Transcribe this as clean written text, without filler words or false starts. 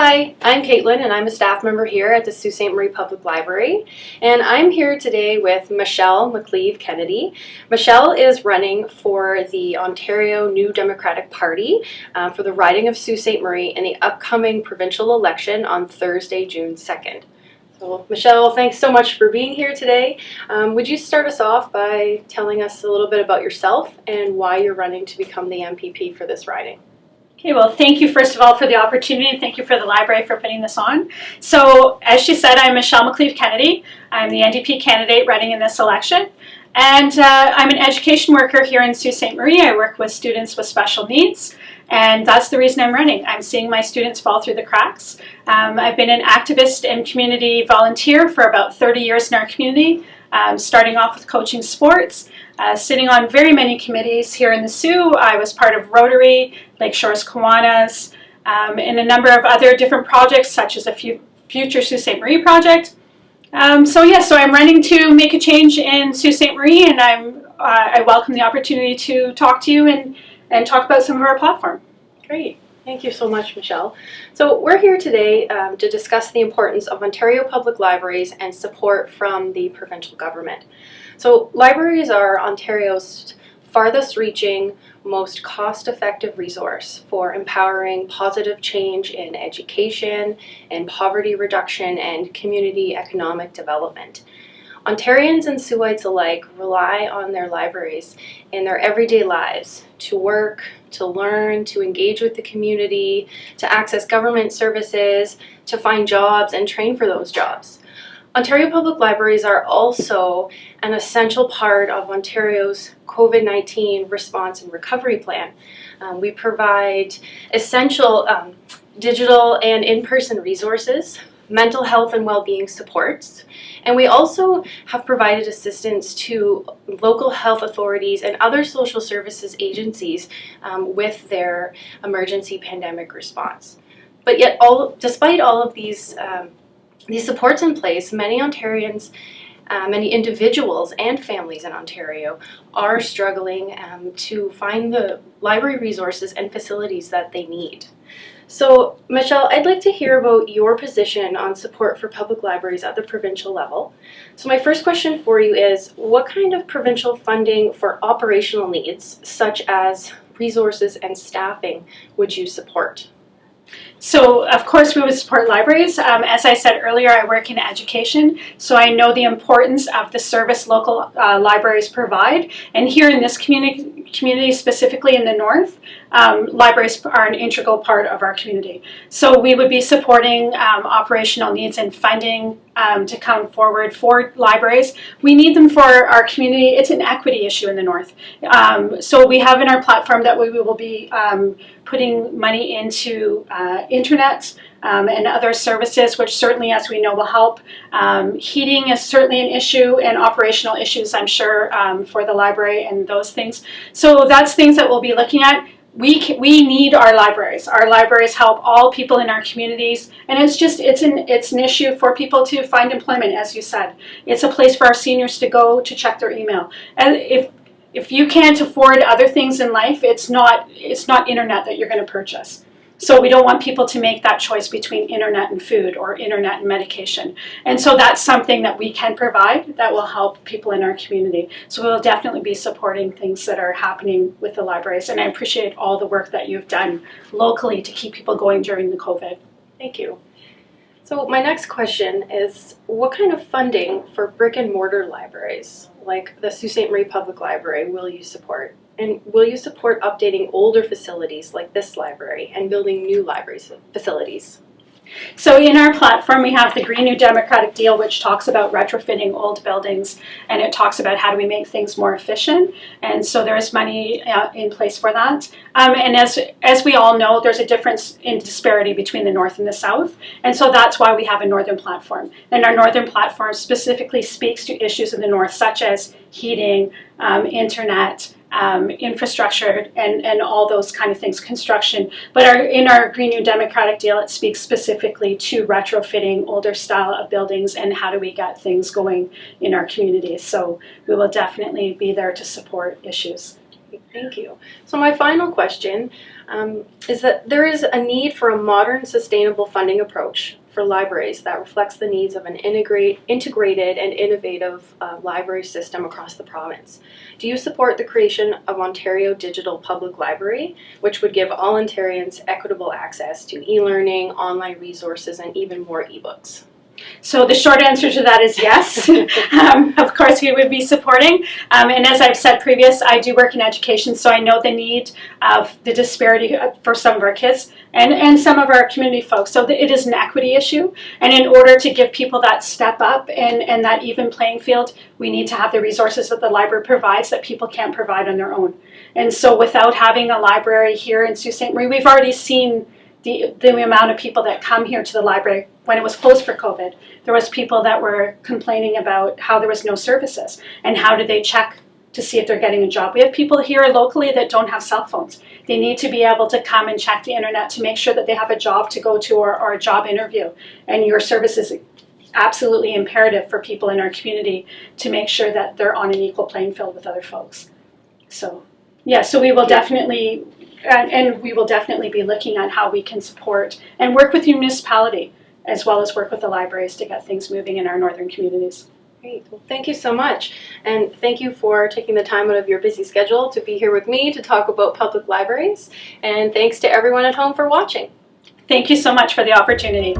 Hi, I'm Caitlin and I'm a staff member here at the Sault Ste. Marie Public Library, and I'm here today with Michelle McCleave Kennedy. Michelle is running for the Ontario New Democratic Party for the riding of Sault Ste. Marie in the upcoming provincial election on Thursday, June 2nd. So Michelle, thanks so much for being here today. Would you start us off by telling us a little bit about yourself and why you're running to become the MPP for this riding? Okay, well, thank you first of all for the opportunity, and thank you for the library for putting this on. So, as she said, I'm Michelle McCleave Kennedy. I'm the NDP candidate running in this election, and I'm an education worker here in Sault Ste. Marie. I work with students with special needs, and that's the reason I'm running. I'm seeing my students fall through the cracks. I've been an activist and community volunteer for about 30 years in our community, starting off with coaching sports. Sitting on very many committees here in the Soo. I was part of Rotary, Lakeshore's Kiwanis, and a number of other different projects such as the Future Sault Ste. Marie project. So I'm running to make a change in Sault Ste. Marie, and I welcome the opportunity to talk to you and talk about some of our platform. Great. Thank you so much, Michelle. So we're here today to discuss the importance of Ontario Public Libraries and support from the provincial government. So libraries are Ontario's farthest reaching, most cost-effective resource for empowering positive change in education and poverty reduction and community economic development. Ontarians and Suites alike rely on their libraries in their everyday lives to work, to learn, to engage with the community, to access government services, to find jobs and train for those jobs. Ontario Public Libraries are also an essential part of Ontario's COVID-19 response and recovery plan. We provide essential digital and in-person resources, mental health and well-being supports, and we also have provided assistance to local health authorities and other social services agencies with their emergency pandemic response. But yet, despite all of these supports in place, many Ontarians, many individuals and families in Ontario are struggling to find the library resources and facilities that they need. So, Michelle, I'd like to hear about your position on support for public libraries at the provincial level. So my first question for you is, what kind of provincial funding for operational needs, such as resources and staffing, would you support? So, of course, we would support libraries. As I said earlier, I work in education, so I know the importance of the service local libraries provide. And here in this community, specifically in the north, libraries are an integral part of our community. So we would be supporting operational needs and funding to come forward for libraries. We need them for our community. It's an equity issue in the north. So we have in our platform that we will be putting money into internet and other services, which certainly, as we know, will help. Heating is certainly an issue, and operational issues, I'm sure, for the library and those things. So that's things that we'll be looking at. We need our libraries. Our libraries help all people in our communities, and it's an issue for people to find employment, as you said. It's a place for our seniors to go to check their email. And if you can't afford other things in life, it's not internet that you're going to purchase. So we don't want people to make that choice between internet and food or internet and medication. And so that's something that we can provide that will help people in our community. So we'll definitely be supporting things that are happening with the libraries. And I appreciate all the work that you've done locally to keep people going during the COVID. Thank you. So my next question is, what kind of funding for brick and mortar libraries, like the Sault Ste. Marie Public Library, will you support? And will you support updating older facilities like this library and building new library facilities? So in our platform, we have the Green New Democratic Deal, which talks about retrofitting old buildings, and it talks about how do we make things more efficient. And so there's money in place for that. And as we all know, there's a difference in disparity between the north and the south. And so that's why we have a northern platform. And our northern platform specifically speaks to issues in the north, such as heating, internet, infrastructure, and all those kind of things, construction. But in our Green New Democratic Deal, it speaks specifically to retrofitting older style of buildings and how do we get things going in our communities. So we will definitely be there to support issues. Thank you. So my final question is that there is a need for a modern, sustainable funding approach for libraries that reflects the needs of an integrated and innovative library system across the province. Do you support the creation of Ontario Digital Public Library, which would give all Ontarians equitable access to e-learning, online resources, and even more e-books? So the short answer to that is yes. Of course, we would be supporting. And as I've said previous, I do work in education, so I know the need of the disparity for some of our kids and some of our community folks. So it is an equity issue. And in order to give people that step up and that even playing field, we need to have the resources that the library provides that people can't provide on their own. And so without having a library here in Sault Ste. Marie, we've already seen the amount of people that come here to the library. When it was closed for COVID, there was people that were complaining about how there was no services and how do they check to see if they're getting a job. We have people here locally that don't have cell phones. They need to be able to come and check the internet to make sure that they have a job to go to or a job interview. And your service is absolutely imperative for people in our community to make sure that they're on an equal playing field with other folks. So, yeah, so we will definitely, and we will definitely be looking at how we can support and work with the municipality as well as work with the libraries to get things moving in our northern communities. Great. Well, thank you so much. And thank you for taking the time out of your busy schedule to be here with me to talk about public libraries. And thanks to everyone at home for watching. Thank you so much for the opportunity.